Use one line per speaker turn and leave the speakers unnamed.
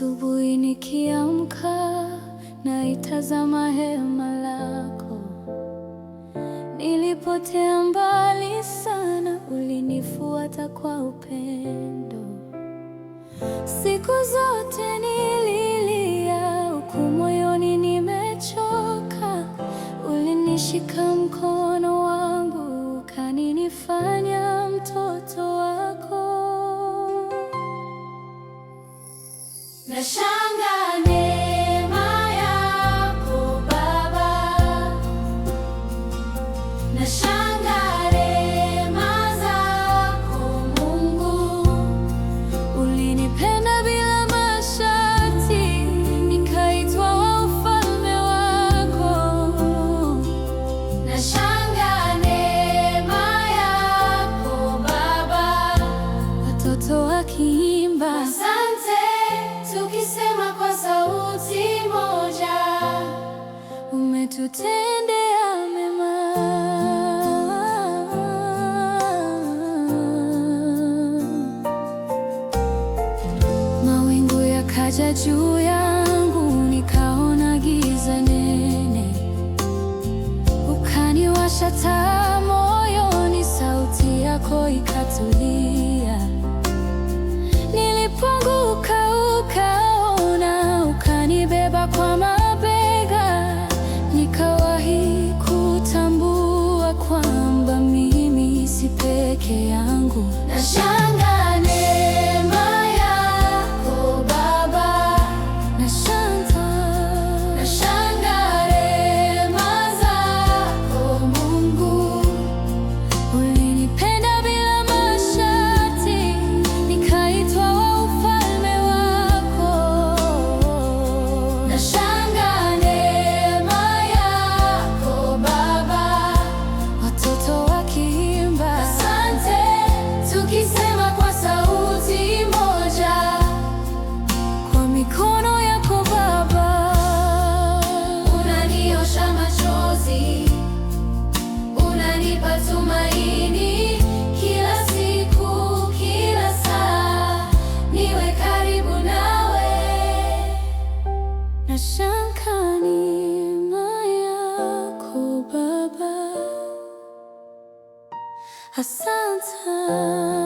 Asubuhi nikiamka, naitazama hema lako. Nilipotea mbali sana, ulinifuata kwa upendo. Siku zote nililia, huku moyoni nimechoka. Ulinishika mkono wangu, ukaninifanya mtoto wako. Nashangaa neema yako Baba, nashangaa rehema zako Mungu. Ulinipenda bila masharti, nikaitwa wa ufalme wako. Nashangaa neema yako Baba, watoto wakiimba tukisema kwa sauti moja, umetutendea mema. Mawingu yakaja juu yangu, nikaona giza nene. Ukaniwasha taa moyoni, sauti yako ikatulia. Nilipoanguka ukaona, ukanibeba kwa mabega. Nikawahi kutambua kwamba mimi si peke yangu. Nashangaa neema yako Baba, nashangaa rehema zako Mungu. Ulinipenda bila masharti, nikaitwa wa ufalme wako. Nashangaa neema yako Baba, watoto wakiimba asante, tukisema kwa sauti moja, kwa mikono yako Baba. Unaniosha machozi, unanipa tumaini, kila siku, kila saa, niwe karibu nawe. Nashangaa neema yako Baba, asante.